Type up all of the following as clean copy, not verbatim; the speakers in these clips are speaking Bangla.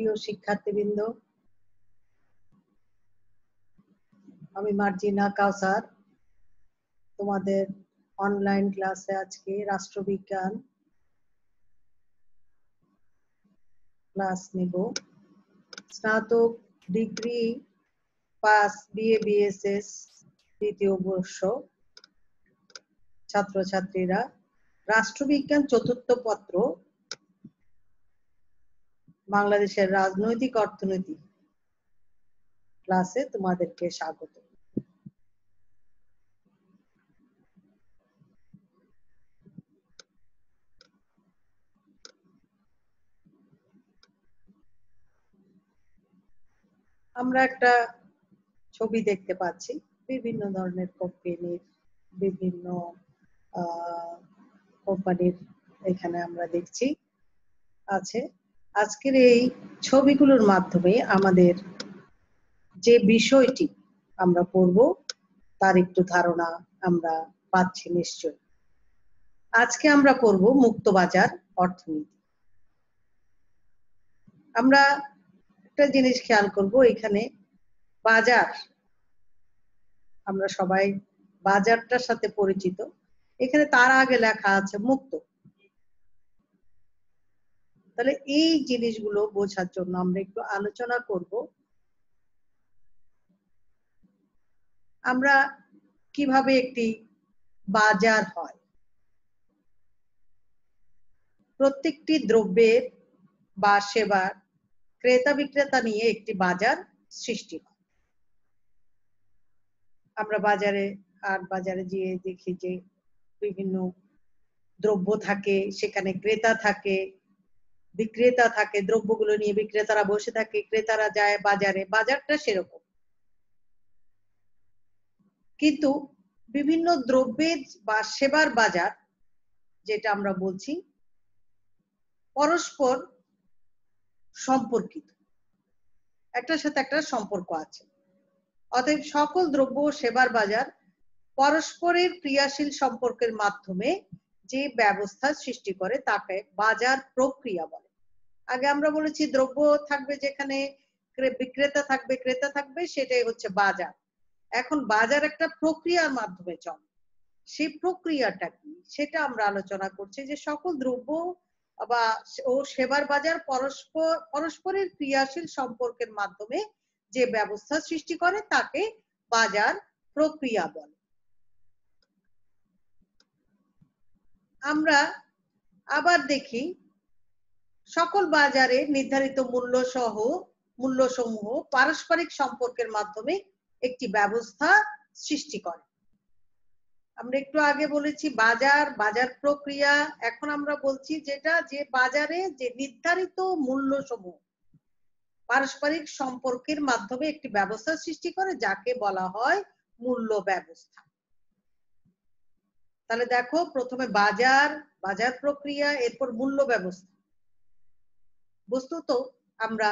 প্রিয় শিক্ষার্থীবৃন্দ, আমি মার্জিনা কাউসার তোমাদের অনলাইন ক্লাসে আজকে রাষ্ট্রবিজ্ঞান ক্লাস নিব। স্নাতক ডিগ্রি পাস বিএ বিএসএস দ্বিতীয় বর্ষ ছাত্রছাত্রীরা রাষ্ট্রবিজ্ঞান চতুর্থ পত্র বাংলাদেশের রাজনৈতিক অর্থনীতি ক্লাসে তোমাদেরকে স্বাগত। আমরা একটা ছবি দেখতে পাচ্ছি, বিভিন্ন ধরনের কোম্পানির বিভিন্ন কোম্পানির এখানে আমরা দেখছি আছে। আজকের এই ছবিগুলোর মাধ্যমে আমাদের যে বিষয়টি আমরা পড়ব তার একটু ধারণা আমরা পাচ্ছি নিশ্চয়। আজকে আমরা পড়ব মুক্তবাজার অর্থনীতি। আমরা একটা জিনিস খেয়াল করব, এখানে বাজার, আমরা সবাই বাজারটার সাথে পরিচিত, এখানে তার আগে লেখা আছে মুক্ত। তাহলে এই জিনিসগুলো বোঝার জন্য আমরা একটু আলোচনা করব আমরা কিভাবে একটি বাজার হয়। প্রত্যেকটি দ্রব্যের বা সেবার ক্রেতা বিক্রেতা নিয়ে একটি বাজার সৃষ্টি হয়। আমরা বাজারে গিয়ে দেখি যে বিভিন্ন দ্রব্য থাকে, সেখানে ক্রেতা থাকে, বিক্রেতা থাকে, দ্রব্যগুলো নিয়ে বিক্রেতারা বসে থাকে, ক্রেতারা যায় বাজারে। বাজারটা সেরকম, কিন্তু বিভিন্ন দ্রব্যের বা সেবার বাজার যেটা আমরা বলছি পরস্পর সম্পর্কিত, একটার সাথে একটা সম্পর্ক আছে। অতএব সকল দ্রব্য ও সেবার বাজার পরস্পরের ক্রিয়াশীল সম্পর্কের মাধ্যমে যে ব্যবস্থা সৃষ্টি করে তাকে বাজার প্রক্রিয়া বলে। আগে আমরা বলেছি দ্রব্য থাকবে যেখানে বিক্রেতা থাকবে, ক্রেতা থাকবে, সেটাই হচ্ছে বাজার। এখন বাজার একটা প্রক্রিয়ার মাধ্যমে চলে, সেই প্রক্রিয়াটা কি সেটা আমরা আলোচনা করছি, যে সকল দ্রব্য বা ও সেবার বাজার পরস্পরের ক্রিয়াশীল সম্পর্কের মাধ্যমে যে ব্যবস্থা সৃষ্টি করে তাকে বাজার প্রক্রিয়া বলে। আমরা আবার দেখি সকল বাজারে নির্ধারিত মূল্যসমূহ পারস্পরিক সম্পর্কের মাধ্যমে একটি ব্যবস্থা সৃষ্টি করে। আমরা একটু আগে বলেছি বাজার প্রক্রিয়া, এখন আমরা বলছি যেটা যে বাজারে যে নির্ধারিত মূল্যসমূহ পারস্পরিক সম্পর্কের মাধ্যমে একটি ব্যবস্থা সৃষ্টি করে যাকে বলা হয় মূল্য ব্যবস্থা। তাহলে দেখো, প্রথমে বাজার প্রক্রিয়া, এরপর মূল্য ব্যবস্থা। বস্তুত আমরা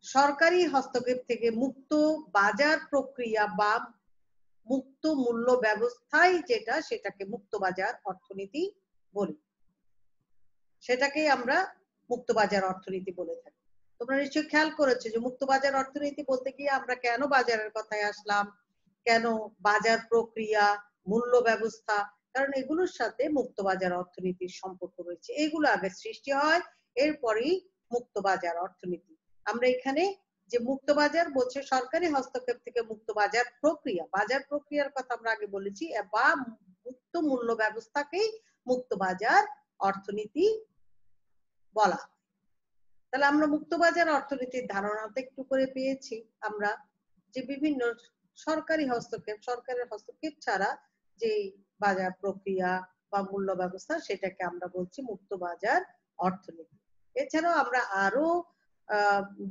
সরকারি হস্তক্ষেপ থেকে মুক্ত বাজার প্রক্রিয়া বা মুক্ত মূল্য ব্যবস্থায় সেটাকে মুক্ত বাজার অর্থনীতি বলি, সেটাকেই আমরা মুক্ত বাজার অর্থনীতি বলে থাকি। তোমরা নিশ্চয়ই খেয়াল করেছো যে মুক্ত বাজার অর্থনীতি বলতে গিয়ে আমরা কেন বাজারের কথায় আসলাম, কেন বাজার প্রক্রিয়া, মূল্য ব্যবস্থা, কারণ এগুলোর সাথে মুক্ত বাজার অর্থনীতির সম্পর্ক রয়েছে। এগুলো আগে সৃষ্টি হয়, এরপরই মুক্ত বাজার অর্থনীতি। আমরা এখানে যে মুক্ত বাজার বলছে সরকারি হস্তক্ষেপ থেকে মুক্ত বাজার প্রক্রিয়ার কথা আমরা আগে বলেছি, বা মুক্ত মূল্য ব্যবস্থাকেই মুক্ত বাজার অর্থনীতি বলা। তাহলে আমরা মুক্ত বাজার অর্থনীতির ধারণাটা একটু করে পেয়েছি আমরা, যে বিভিন্ন সরকারের হস্তক্ষেপ ছাড়া যে বাজার প্রক্রিয়া বা মূল্য ব্যবস্থা সেটাকে আমরা বলছি মুক্ত বাজার অর্থনীতি। এছাড়াও আমরা আরো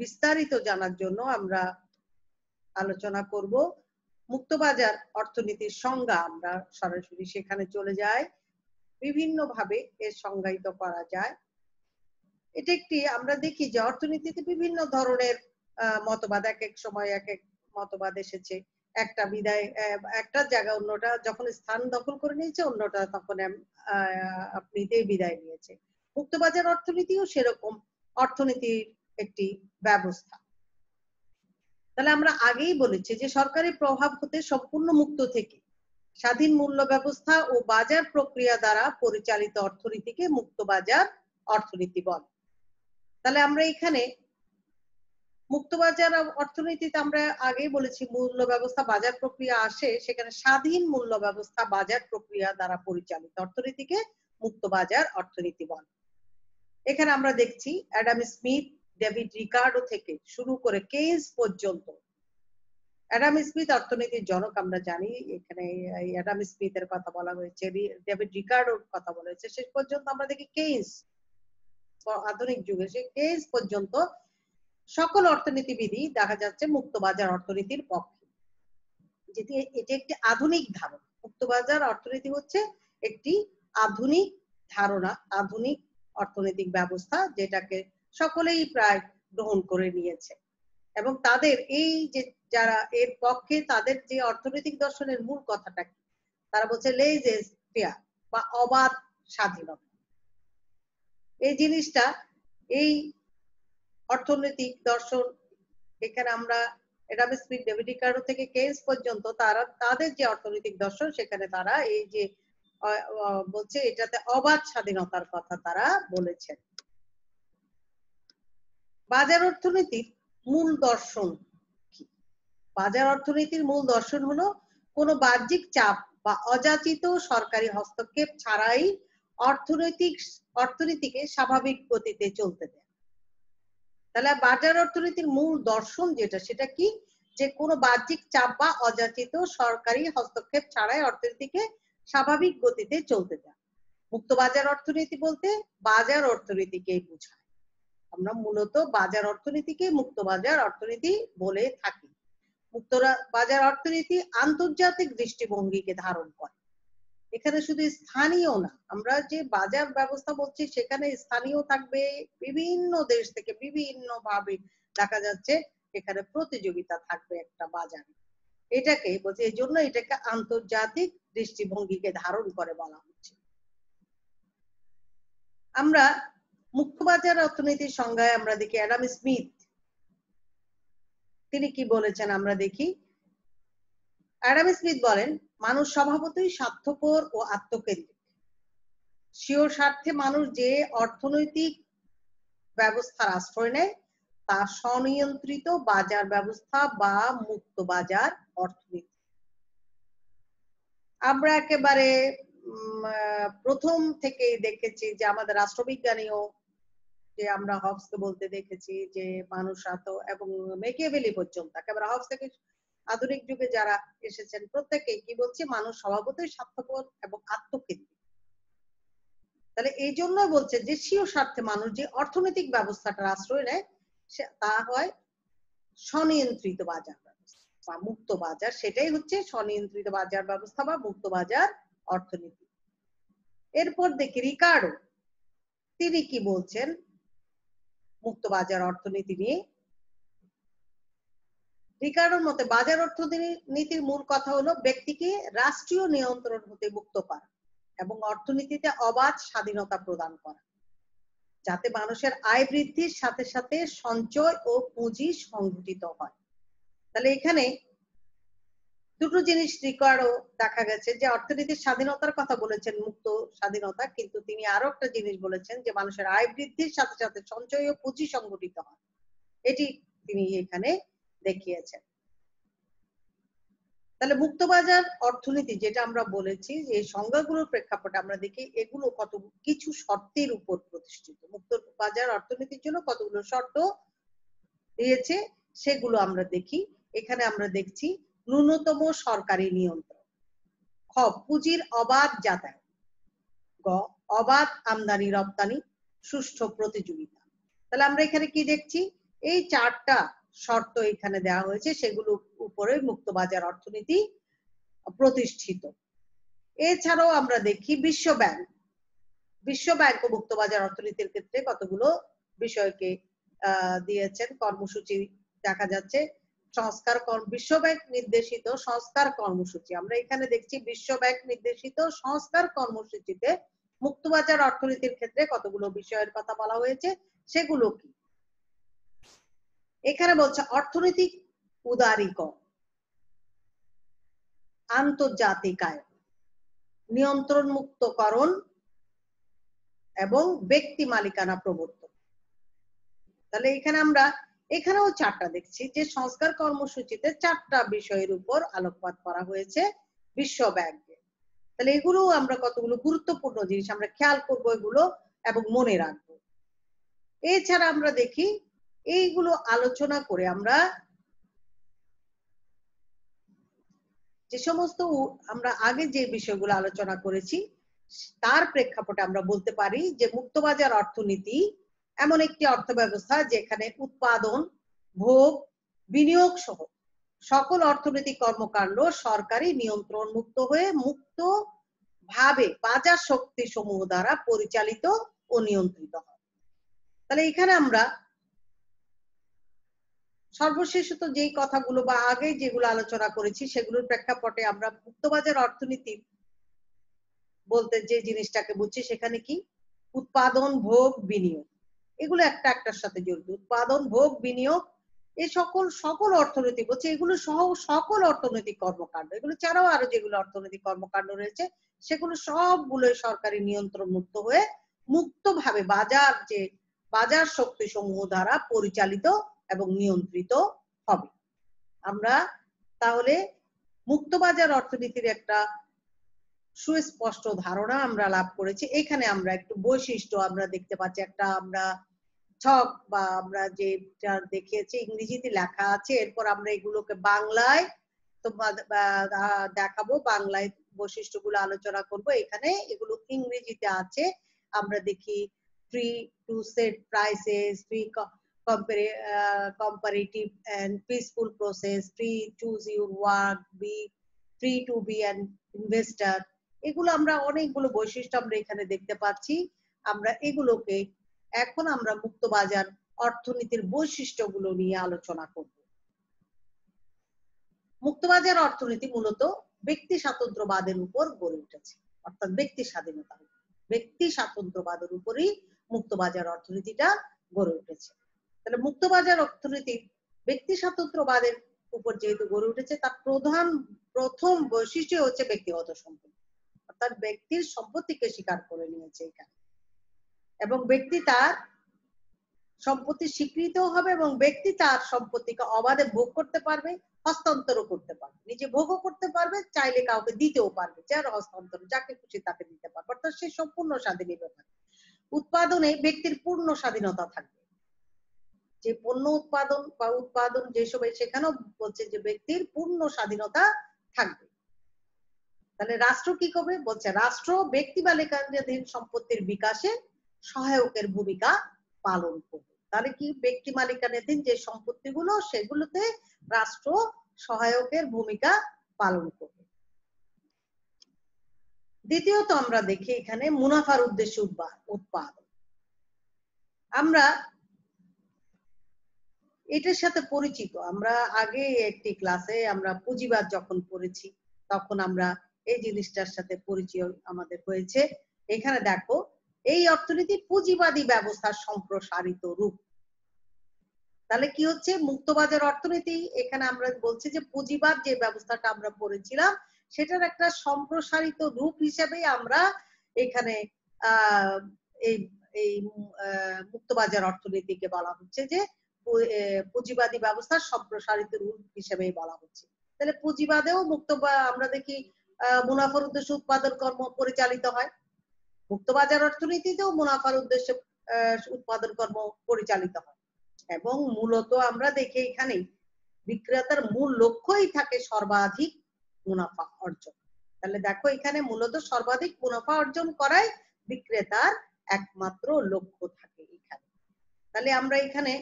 বিস্তারিত জানার জন্য আমরা আলোচনা করব মুক্ত বাজার অর্থনীতির সংজ্ঞা। আমরা সরাসরি সেখানে চলে যাই, বিভিন্ন ভাবে এর সংজ্ঞায়িত করা যায়। এটা একটি, আমরা দেখি যে অর্থনীতিতে বিভিন্ন ধরনের মতবাদ, এক এক সময় এক এক মতবাদ এসেছে। একটা জায়গা অন্যটা যখন স্থান দখল করে নিয়েছে, অন্যটা তখন আপনিতেই বিদায় নিয়েছে। মুক্তবাজার অর্থনীতিও সেরকম। অর্থনীতির একটি ব্যবস্থা। তাহলে আমরা আগেই বলেছি যে সরকারি প্রভাব হতে সম্পূর্ণ মুক্ত থেকে স্বাধীন মূল্য ব্যবস্থা ও বাজার প্রক্রিয়া দ্বারা পরিচালিত অর্থনীতিকে মুক্ত বাজার অর্থনীতি বলে। তাহলে আমরা এখানে মুক্তবাজার অর্থনীতিতে আমরা আগেই বলেছি মূল্য ব্যবস্থা বাজার প্রক্রিয়া আসে, সেখানে স্বাধীন মূল্য ব্যবস্থা বাজার প্রক্রিয়া দ্বারা পরিচালিত অর্থনীতিকে মুক্ত বাজার অর্থনীতি বলে। এখানে আমরা দেখছি অ্যাডাম স্মিথ, ডেভিড রিকার্ডো থেকে শুরু করে কেইন্স পর্যন্ত। অ্যাডাম স্মিথ অর্থনীতির জনক আমরা জানি, এখানে অ্যাডাম স্মিথের কথা বলা হয়েছে, ডেভিড রিকার্ডোর কথা বলা হয়েছে, শেষ পর্যন্ত আমরা দেখি কেইন্স, আধুনিক যুগে সে কেইন্স পর্যন্ত সকল অর্থনীতিবিদই দেখা যাচ্ছে মুক্ত বাজার অর্থনীতির পক্ষে। যেটি এটি একটি আধুনিক ধারণা। মুক্ত বাজার অর্থনীতি হচ্ছে একটি আধুনিক ধারণা, আধুনিক অর্থনৈতিক ব্যবস্থা, যেটাকে সকলেই প্রায় গ্রহণ করে নিয়েছে। এবং তাদের এই যে যারা এর পক্ষে, তাদের যে অর্থনৈতিক দর্শনের মূল কথাটা কি, তারা বলছে লেইজে-ফেয়ার বা অবাধ স্বাধীনতা। এই জিনিসটা, এই অর্থনৈতিক দর্শন, এখানে আমরা অ্যাডাম স্মিথ, ডেভিড রিকার্ডো থেকে কেইন্স পর্যন্ত তারা তাদের যে অর্থনৈতিক দর্শন, সেখানে তারা এই যে বলছে এটাতে অবাধ স্বাধীনতার কথা তারা বলেছেন। বাজার অর্থনীতির মূল দর্শন কি? বাজার অর্থনীতির মূল দর্শন হলো কোনো বাহ্যিক চাপ বা অযাচিত সরকারি হস্তক্ষেপ ছাড়াই অর্থনীতিকে স্বাভাবিক গতিতে চলতে দেয়। তাহলে বাজার অর্থনীতির মূল দর্শন যেটা, সেটা কি, যে কোনো বাহ্যিক চাপ বা অযাচিত সরকারি হস্তক্ষেপ ছাড়াই অর্থনীতিকে স্বাভাবিক গতিতে চলতে দেয়। মুক্ত বাজার অর্থনীতি বলতে বাজার অর্থনীতিকেই বোঝায়। আমরা মূলত বাজার অর্থনীতিকে মুক্ত বাজার অর্থনীতি বলে থাকি। মুক্ত বাজার অর্থনীতি আন্তর্জাতিক দৃষ্টিভঙ্গিকে ধারণ করে। এখানে শুধু স্থানীয় না, আমরা যে বাজার ব্যবস্থা বলছি সেখানে স্থানীয় থাকবে, বিভিন্ন দেশ থেকে বিভিন্ন ভাবে দেখা যাচ্ছে এখানে প্রতিযোগিতা থাকবে একটা বাজারে। এটাকে বলছে, এই জন্য এটাকে আন্তর্জাতিক দৃষ্টিভঙ্গিকে ধারণ করে বলা হচ্ছে। আমরা মুক্ত বাজার অর্থনীতির সংজ্ঞায় আমরা দেখি অ্যাডাম স্মিথ তিনি কি বলেছেন, আমরা দেখি। অ্যাডাম স্মিথ বলেন, মানুষ স্বভাবতই স্বার্থপর ও আত্মকেন্দ্রিক। স্বীয় স্বার্থে মানুষ যে অর্থনৈতিক ব্যবস্থার আশ্রয় নেয় তা স্বনিয়ন্ত্রিত বাজার ব্যবস্থা বা মুক্ত বাজার অর্থনীতি। আমরা একেবারে প্রথম থেকেই দেখেছি যে আমাদের রাষ্ট্রবিজ্ঞানীও, যে আমরা হবসকে বলতে দেখেছি যে মানুষ এবং মেকিয়াভেলি পর্যন্ত, একেবারে হবস থেকে আধুনিক যুগে যারা এসেছেন প্রত্যেকেই কি বলছে, মানুষ স্বভাবতই স্বার্থপর এবং আত্মকেন্দ্রিক। তাহলে এই জন্য বলছে যে স্বীয় স্বার্থে মানুষ যে অর্থনৈতিক ব্যবস্থাটার আশ্রয় নেয় তা হয় স্বনিয়ন্ত্রিত বাজার ব্যবস্থা বা মুক্ত বাজার। সেটাই হচ্ছে স্বনিয়ন্ত্রিত বাজার ব্যবস্থা বা মুক্ত বাজার অর্থনীতি। এরপর দেখি রিকার্ডো তিনি কি বলছেন মুক্ত বাজার অর্থনীতি নিয়ে। রিকার্ডোর মতে বাজার অর্থনীতির মূল কথা হলো ব্যক্তিকে রাষ্ট্রীয় নিয়ন্ত্রণ হতে মুক্ত করা এবং অর্থনীতিতে অবাধ স্বাধীনতা প্রদান করা, যাতে মানুষের আয় বৃদ্ধির সাথে সাথে সঞ্চয় ও পুঁজি সংগঠিত হয়। তাহলে এখানে দুটো জিনিস রিকার্ডো দেখা গেছে, যে অর্থনীতির স্বাধীনতার কথা বলেছেন, মুক্ত স্বাধীনতা, কিন্তু তিনি আরো একটা জিনিস বলেছেন যে মানুষের আয় বৃদ্ধির সাথে সাথে সঞ্চয় ও পুঁজি সংগঠিত হয়। এটি তিনি এখানে দেখিয়েছেন। তাহলে মুক্তবাজার অর্থনীতি যেটা আমরা বলেছি, যে সংজ্ঞাগুলোর প্রেক্ষাপটে আমরা দেখি এগুলো কত কিছু শর্তের উপর প্রতিষ্ঠিত। মুক্ত বাজার অর্থনীতির জন্য কতগুলো শর্ত দিয়েছে সেগুলো আমরা দেখি। এখানে আমরা দেখছি ন্যূনতম সরকারি নিয়ন্ত্রণ, খ পুঁজির অবাধ যাতায়াত, গ অবাধ আমদানি রপ্তানি, সুষ্ঠু প্রতিযোগিতা। তাহলে আমরা এখানে কি দেখছি, এই চারটা শর্ত এখানে দেওয়া হয়েছে, সেগুলো উপরে মুক্ত বাজার অর্থনীতি প্রতিষ্ঠিত। এছাড়াও আমরা দেখি বিশ্ব ব্যাংক মুক্ত বাজার অর্থনীতির ক্ষেত্রে কতগুলো বিষয়কে দিয়েছেন কর্মসূচি দেখা যাচ্ছে। বিশ্ব ব্যাংক নির্দেশিত সংস্কার কর্মসূচি, আমরা এখানে দেখছি বিশ্ব ব্যাংক নির্দেশিত সংস্কার কর্মসূচিতে মুক্তবাজার অর্থনীতির ক্ষেত্রে কতগুলো বিষয়ের কথা বলা হয়েছে, সেগুলো কি। এখানে বলছে অর্থনৈতিক উদারীকরণ, আন্তর্জাতিকায়ন, নিয়ন্ত্রণ মুক্তকরণ এবং ব্যক্তি মালিকানা প্রবর্তন। তাহলে এখানে আমরা এখানেও চারটা দেখছি যে সংস্কার কর্মসূচিতে চারটা বিষয়ের উপর আলোকপাত করা হয়েছে বিশ্ব ব্যাংকে। তাহলে এগুলো আমরা কতগুলো গুরুত্বপূর্ণ জিনিস আমরা খেয়াল করবো এগুলো এবং মনে রাখবো। এছাড়া আমরা দেখি এইগুলো আলোচনা করে আমরা যে সমস্ত আমরা আগে যে বিষয়গুলো আলোচনা করেছি তার প্রেক্ষাপটে আমরা বলতে পারি যে মুক্তবাজার অর্থনীতি এমন একটি অর্থ ব্যবস্থা যেখানে উৎপাদন, ভোগ, বিনিয়োগ সহ সকল অর্থনৈতিক কর্মকাণ্ড সরকারি নিয়ন্ত্রণ মুক্ত হয়ে মুক্ত ভাবে বাজার শক্তি সমূহ দ্বারা পরিচালিত ও নিয়ন্ত্রিত হয়। তাহলে এখানে আমরা সর্বশেষত যেই কথাগুলো বা আগে যেগুলো আলোচনা করেছি সেগুলোর প্রেক্ষাপটে আমরা মুক্তবাজার অর্থনীতি বলতে যে জিনিসটাকে বুঝছি সেখানে কি উৎপাদন, ভোগ, বিনিয়োগ এগুলো একটা একটার সাথে জড়িত। উৎপাদন, ভোগ, বিনিয়োগ এই সকল অর্থনৈতিক বলছে এগুলো সহ সকল অর্থনৈতিক কর্মকাণ্ড, এগুলো ছাড়াও আরো যেগুলো অর্থনৈতিক কর্মকাণ্ড রয়েছে সেগুলো সবগুলোই সরকারি নিয়ন্ত্রণ মুক্ত হয়ে মুক্তভাবে বাজার শক্তি সমূহ দ্বারা পরিচালিত এবং নিয়ন্ত্রিত হবে। আমরা তাহলে মুক্তবাজার অর্থনীতির একটা সুস্পষ্ট ধারণা আমরা লাভ করেছি। এখানে আমরা একটু বৈশিষ্ট্য আমরা দেখতে পাচ্ছি, একটা আমরা ছক বা আমরা যেটা দেখিয়েছি ইংরেজিতে লেখা আছে, এরপর আমরা এগুলোকে বাংলায় দেখাবো, বাংলায় বৈশিষ্ট্যগুলো আলোচনা করব। এখানে এগুলো ইংরেজিতে আছে। আমরা দেখি free to set prices, free comparative and peaceful process, free choose your work, be free to be an investor, এগুলো আমরা অনেকগুলো বৈশিষ্ট্য আমরা এখানে দেখতে পাচ্ছি। আমরা এগুলোকে এখন আমরা মুক্তবাজার অর্থনীতির বৈশিষ্ট্যগুলো নিয়ে আলোচনা করব। মুক্তবাজার অর্থনীতি মূলত ব্যক্তি স্বাতন্ত্র্যবাদের উপর গড়ে উঠেছে, অর্থাৎ ব্যক্তি স্বাধীনতা, ব্যক্তি স্বাতন্ত্র্যবাদের উপরই মুক্তবাজার অর্থনীতিটা গড়ে উঠেছে। তাহলে মুক্তবাজার অর্থনীতি ব্যক্তি স্বাতন্ত্র্যবাদের উপর যেহেতু গড়ে উঠেছে তার প্রথম বৈশিষ্ট্য হচ্ছে ব্যক্তিগত সম্পত্তি, অর্থাৎ ব্যক্তির সম্পত্তিকে স্বীকার করে নিয়েছে এখানে, এবং ব্যক্তি তার সম্পত্তি স্বীকৃত হবে এবং ব্যক্তি তার সম্পত্তিকে অবাধে ভোগ করতে পারবে, হস্তান্তরও করতে পারবে, নিজে ভোগও করতে পারবে, চাইলে কাউকে দিতেও পারবে, যার হস্তান্তর যাকে খুশি তাকে দিতে পারবে, অর্থাৎ সে সম্পূর্ণ স্বাধীন ব্যাপার। উৎপাদনে ব্যক্তির পূর্ণ স্বাধীনতা থাকবে, যে পণ্য উৎপাদন যেসব সেখানেও বলছে যে ব্যক্তির পূর্ণ স্বাধীনতা থাকবে। তাহলে রাষ্ট্র কি করবে বলছে, রাষ্ট্র ব্যক্তি মালিকানাধীন সম্পত্তির বিকাশে সহায়কের ভূমিকা পালন করবে। তাহলে কি ব্যক্তি মালিকানাধীন যে সম্পত্তিগুলো সেগুলোতে রাষ্ট্র সহায়কের ভূমিকা পালন করবে। দ্বিতীয়ত আমরা দেখি এখানে মুনাফার উদ্দেশ্যে উৎপাদন। আমরা এটার সাথে পরিচিত, আমরা আগে একটি ক্লাসে আমরা পুঁজিবাদ যখন পড়েছি তখন আমরা এই জিনিসটার সাথে পরিচয় আমাদের হয়েছে। এখানে দেখো এই অর্থনীতি পুঁজিবাদী ব্যবস্থার সম্প্রসারিত রূপ। তাহলে কি হচ্ছে মুক্তবাজার অর্থনীতি, এখানে আমরা বলছি যে পুঁজিবাদ যে ব্যবস্থাটা আমরা পড়েছিলাম সেটার একটা সম্প্রসারিত রূপ হিসেবে আমরা এখানে এই মুক্তবাজার অর্থনীতিকে বলা হচ্ছে যে পুঁজিবাদী ব্যবস্থার সম্প্রসারিত রূপ হিসেবেই বলা হচ্ছে। তাহলে পুঁজিবাদেও আমরা দেখি মুনাফার উদ্দেশ্যে উৎপাদন কর্ম পরিচালিত হয়, মুক্তবাজার অর্থনীতিতেও মুনাফার উদ্দেশ্যে উৎপাদন কর্ম পরিচালিত হয়, এবং মূলত আমরা দেখি এখানে বিক্রেতার মূল লক্ষ্যই থাকে সর্বাধিক মুনাফা অর্জন। তাহলে দেখো এখানে মূলত সর্বাধিক মুনাফা অর্জন করাই বিক্রেতার একমাত্র লক্ষ্য থাকে এখানে। তাহলে আমরা এখানে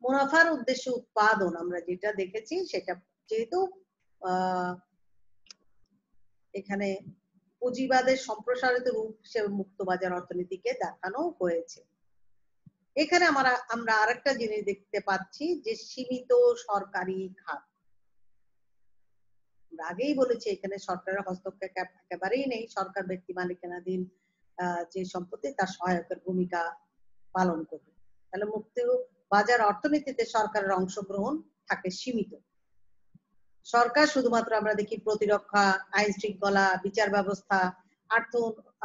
মুনাফার উদ্দেশ্যে উৎপাদন আমরা যেটা দেখেছি সেটা যেহেতু এখানে পুঁজিবাদের সম্প্রসারিত রূপ হিসেবে মুক্তবাজার অর্থনীতিকে দেখানো হয়েছে। এখানে আমরা আরেকটা জিনিস দেখতে পাচ্ছি যে সীমিত সরকারি খাত। আমরা আগেই বলেছি এখানে সরকারের হস্তক্ষেপ একেবারেই নেই, সরকার ব্যক্তি মালিকানাধীন যে সম্পত্তি তার সহায়কের ভূমিকা পালন করবে। তাহলে বাজার অর্থনীতিতে সরকারের অংশগ্রহণ থাকে সীমিত। সরকার শুধুমাত্র আমরা দেখি প্রতিরক্ষা, আইন শৃঙ্খলা, বিচার ব্যবস্থা,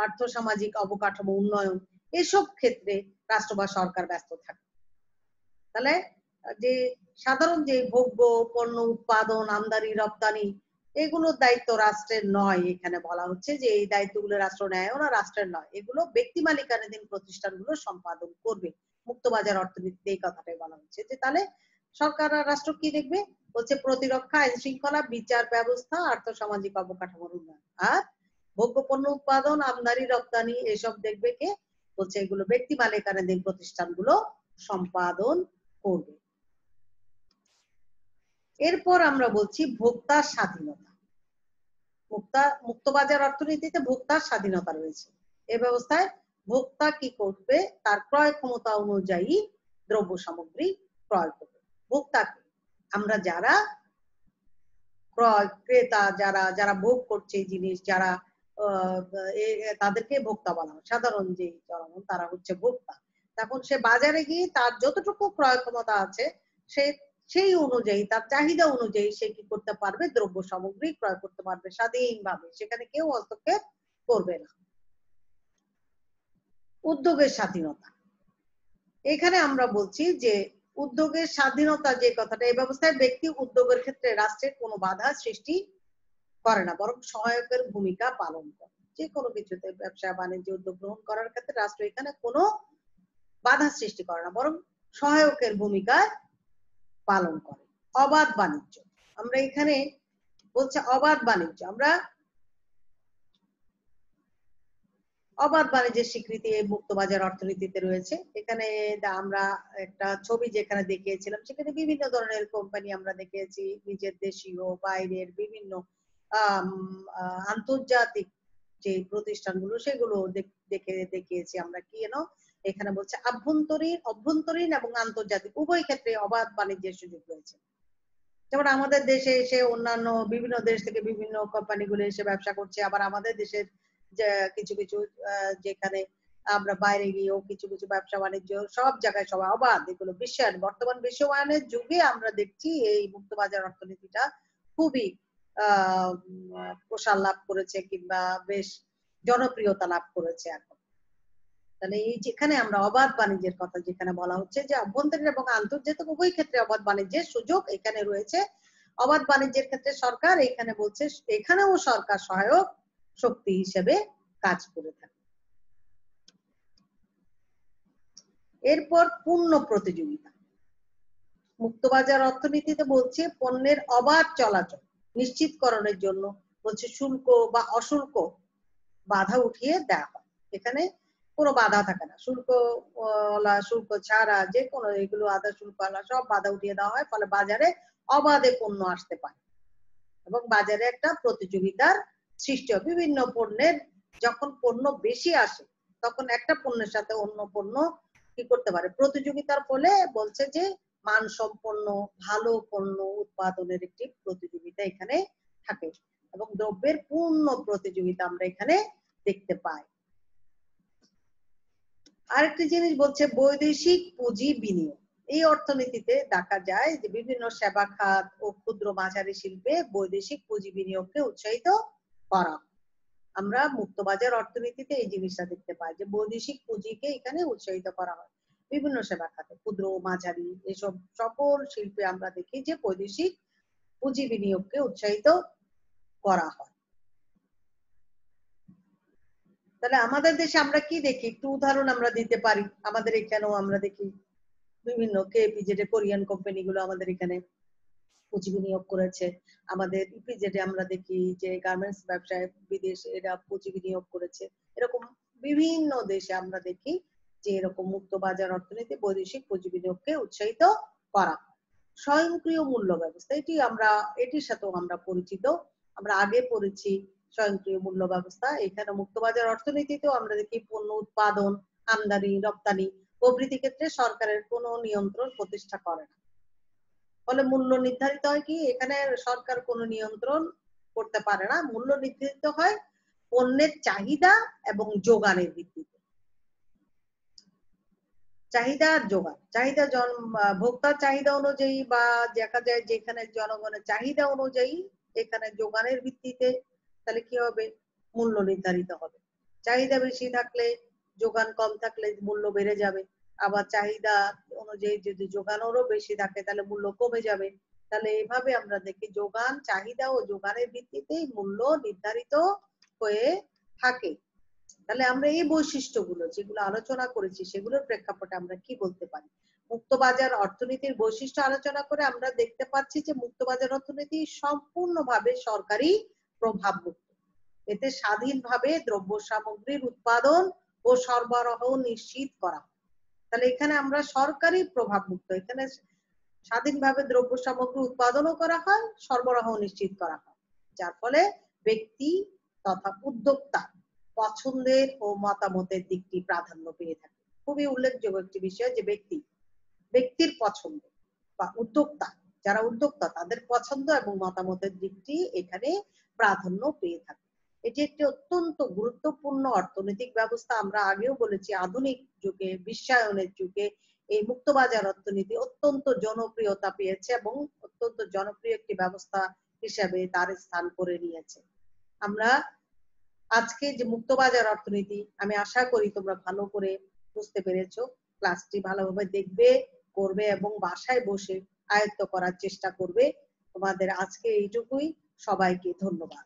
আর্থ সামাজিক অবকাঠামো উন্নয়ন, এসব ক্ষেত্রে রাষ্ট্র বা সরকার ব্যস্ত থাকে। তাহলে যে সাধারণ যে ভোগ্য পণ্য উৎপাদন, আমদানি রপ্তানি, এগুলোর দায়িত্ব রাষ্ট্রের নয়। এখানে বলা হচ্ছে যে এই দায়িত্বগুলো রাষ্ট্র নেয়ও না, রাষ্ট্রের নয়, এগুলো ব্যক্তি মালিকানাধীন প্রতিষ্ঠানগুলো সম্পাদন করবে। মুক্তবাজার অর্থনীতিতে এই কথাটাই বলা হচ্ছে যে তাহলে সরকার আর রাষ্ট্র কি দেখবে, হচ্ছে প্রতিরক্ষা, আইন শৃঙ্খলা, বিচার ব্যবস্থা, আর্থসামাজিক অবকাঠামোর উন্নয়ন। আর ভোগ্য পণ্য উৎপাদন, আমদানি রপ্তানি, এসব দেখবে কে, হচ্ছে এগুলো ব্যক্তি মালিকানাধীন প্রতিষ্ঠানগুলো সম্পাদন করবে। এরপর আমরা বলছি ভোক্তার স্বাধীনতা। মুক্তবাজার অর্থনীতিতে ভোক্তার স্বাধীনতা রয়েছে। এ ব্যবস্থায় ভোক্তা কি করবে, তার ক্রয় ক্ষমতা অনুযায়ী দ্রব্য সামগ্রী ক্রয় করবে। ভোক্তাকে আমরা যারা ক্রয় ক্রেতা, যারা যারা ভোগ করছে জিনিস, যারা তাদেরকে ভোক্তা বলা হয়। সাধারণ যে জনগণ তারা হচ্ছে ভোক্তা। তখন সে বাজারে গিয়ে তার যতটুকু ক্রয় ক্ষমতা আছে সেই অনুযায়ী, তার চাহিদা অনুযায়ী সে কি করতে পারবে, দ্রব্য সামগ্রী ক্রয় করতে পারবে স্বাধীনভাবে, সেখানে কেউ হস্তক্ষেপ করবে না। উদ্যোগের স্বাধীনতা, এখানে আমরা বলছি যে উদ্যোগের স্বাধীনতা যে কথাটা, এই ব্যবস্থায় ব্যক্তি উদ্যোগের ক্ষেত্রে রাষ্ট্রের কোনো বাধা সৃষ্টি করে না, বরং সহায়কের ভূমিকা পালন করে। যে কোনো কিছুতে ব্যবসা বাণিজ্য উদ্যোগ গ্রহণ করার ক্ষেত্রে রাষ্ট্র এখানে কোনো বাধা সৃষ্টি করে না, বরং সহায়কের ভূমিকা পালন করে। অবাধ বাণিজ্য, আমরা এখানে বলছে অবাধ বাণিজ্য, আমরা অবাধ বাণিজ্যের স্বীকৃতি এই মুক্তবাজার অর্থনীতিতে রয়েছে। এখানে আমরা একটা ছবি যেখানে দেখিয়েছিলাম, সেখানে বিভিন্ন ধরনের কোম্পানি আমরা দেখিয়েছি, নিজের দেশীয়, বাইরের বিভিন্ন আন্তর্জাতিক যে প্রতিষ্ঠানগুলো, সেগুলো দেখিয়েছি আমরা। কি এখানে বলছে অভ্যন্তরীণ এবং আন্তর্জাতিক উভয় ক্ষেত্রে অবাধ বাণিজ্যের সুযোগ রয়েছে। যেমন আমাদের দেশে এসে অন্যান্য বিভিন্ন দেশ থেকে বিভিন্ন কোম্পানিগুলো এসে ব্যবসা করছে, আবার আমাদের দেশের কিছু কিছু যেখানে আমরা বাইরে গিয়েও কিছু কিছু ব্যবসা বাণিজ্য সব জায়গায় সবাই অবাধ। এগুলো বর্তমান বিশ্বায়নের যুগে আমরা দেখছি এই মুক্তবাজার অর্থনীতিটা খুবই প্রসার লাভ করেছে, কিংবা বেশ জনপ্রিয়তা লাভ করেছে এখন। তাহলে এই যেখানে আমরা অবাধ বাণিজ্যের কথা যেখানে বলা হচ্ছে যে অভ্যন্তরীণ এবং আন্তর্জাতিক উভয় ক্ষেত্রে অবাধ বাণিজ্যের সুযোগ এখানে রয়েছে। অবাধ বাণিজ্যের ক্ষেত্রে সরকার এখানে বলছে, এখানেও সরকার সহায়ক শক্তি হিসেবে কাজ করে থাকে। এরপর পূর্ণ প্রতিযোগিতা, মুক্তবাজার অর্থনীতিতে বলছে পণ্যের অবাধ চলাচল নিশ্চিতকরণের জন্য বলছে শুল্ক বা অশুল্ক বাধা উঠিয়ে দেওয়া হয়। এখানে কোনো বাধা থাকে না, শুল্ক ছাড়া যে কোনো এগুলো আধা শুল্ক সব বাধা উঠিয়ে দেওয়া হয়। ফলে বাজারে অবাধে পণ্য আসতে পারে এবং বাজারে একটা প্রতিযোগিতার সৃষ্টি হয়। বিভিন্ন পণ্যের যখন পণ্য বেশি আসে, তখন একটা পণ্যের সাথে অন্য পণ্য কি করতে পারে, প্রতিযোগিতার ফলে বলছে যে মানসম্পন্ন ভালো পণ্য উৎপাদনের একটি প্রতিযোগিতা এখানে থাকে এবং দ্রব্যের পূর্ণ প্রতিযোগিতা আমরা এখানে দেখতে পাই। আরেকটি জিনিস বলছে বৈদেশিক পুঁজি বিনিয়োগ। এই অর্থনীতিতে দেখা যায় যে বিভিন্ন সেবা খাত ও ক্ষুদ্র মাঝারি শিল্পে বৈদেশিক পুঁজি বিনিয়োগকে উৎসাহিত করা। আমরা মুক্তবাজার অর্থনীতিতে এই জিনিসটা দেখতে পাই যে বৈদেশিক পুঁজিকে এখানে উৎসাহিত করা হয়। বিভিন্ন সেবা খাতে ক্ষুদ্র মাঝারি এসব সকল শিল্পে আমরা দেখি যে বৈদেশিক পুঁজি বিনিয়োগকে উৎসাহিত করা হয়। তাহলে আমাদের দেশে আমরা কি দেখি, একটু উদাহরণ আমরা দিতে পারি। আমাদের এখানেও আমরা দেখি বিভিন্ন কেপিজেড কোরিয়ান কোম্পানি গুলো আমাদের এখানে পুঁজি বিনিয়োগ করেছে। আমাদের ইপিজেডে আমরা দেখি যে গার্মেন্টস ব্যবসায় বিদেশে এরা পুঁজি বিনিয়োগ করেছে। এরকম বিভিন্ন দেশে আমরা দেখি যে এরকম মুক্ত বাজার অর্থনীতি বৈদেশিক পুঁজি বিনিয়োগকে উৎসাহিত করা। স্বয়ংক্রিয় মূল্য ব্যবস্থা, এটির সাথেও আমরা পরিচিত, আমরা আগে পড়েছি স্বয়ংক্রিয় মূল্য ব্যবস্থা। এখানে মুক্তবাজার অর্থনীতিতেও আমরা দেখি পণ্য উৎপাদন, আমদানি রপ্তানি প্রভৃতি ক্ষেত্রে সরকারের কোনো নিয়ন্ত্রণ প্রতিষ্ঠা করে না। ফলে মূল্য নির্ধারিত হয় কি, এখানে সরকার কোনো নিয়ন্ত্রণ করতে পারে না। মূল্য নির্ধারিত হয় পণ্যের চাহিদা এবং যোগানের ভিত্তিতে। চাহিদা আর যোগান, ভোক্তার চাহিদা অনুযায়ী বা দেখা যায় যেখানে জনগণের চাহিদা অনুযায়ী এখানে যোগানের ভিত্তিতে তাহলে কি হবে, মূল্য নির্ধারিত হবে। চাহিদা বেশি থাকলে, যোগান কম থাকলে মূল্য বেড়ে যাবে। আবার চাহিদা অনুযায়ী যদি যোগানেরও বেশি থাকে তাহলে মূল্য কমে যাবে। তাহলে এভাবে আমরা দেখি যোগান, চাহিদা ও যোগানের ভিত্তিতেই মূল্য নির্ধারিত হয়ে থাকে। তাহলে আমরা এই বৈশিষ্ট্যগুলো যেগুলো আলোচনা করেছি সেগুলোর প্রেক্ষাপটে আমরা কি বলতে পারি? মুক্তবাজার অর্থনীতির বৈশিষ্ট্য আলোচনা করে আমরা দেখতে পাচ্ছি যে মুক্তবাজার অর্থনীতি সম্পূর্ণভাবে সরকারি প্রভাব মুক্ত। এতে স্বাধীনভাবে দ্রব্য সামগ্রীর উৎপাদন ও সরবরাহ নিশ্চিত করা হয়। তাহলে এখানে আমরা সরকারি প্রভাব মুক্ত, এখানে স্বাধীনভাবে দ্রব্য সামগ্রী উৎপাদনও করা হয়, সরবরাহ নিশ্চিত করা হয়, যার ফলে ব্যক্তি তথা উদ্যোক্তা পছন্দের ও মতামতের দিকটি প্রাধান্য পেয়ে থাকে। খুবই উল্লেখযোগ্য একটি বিষয় যে ব্যক্তির পছন্দ বা উদ্যোক্তা, যারা উদ্যোক্তা তাদের পছন্দ এবং মতামতের দিকটি এখানে প্রাধান্য পেয়ে থাকে। এটি একটি অত্যন্ত গুরুত্বপূর্ণ অর্থনৈতিক ব্যবস্থা। আমরা আগেও বলেছি আধুনিক যুগে, বিশ্বায়নের যুগে এই মুক্তবাজার অর্থনীতি অত্যন্ত জনপ্রিয়তা পেয়েছে এবং অত্যন্ত জনপ্রিয় একটি ব্যবস্থা হিসেবে তার স্থান করে নিয়েছে। আমরা আজকে যে মুক্তবাজার অর্থনীতি, আমি আশা করি তোমরা ভালো করে বুঝতে পেরেছো। ক্লাসটি ভালোভাবে দেখবে, করবে এবং বাসায় বসে আয়ত্ত করার চেষ্টা করবে। তোমাদের আজকে এইটুকুই, সবাইকে ধন্যবাদ।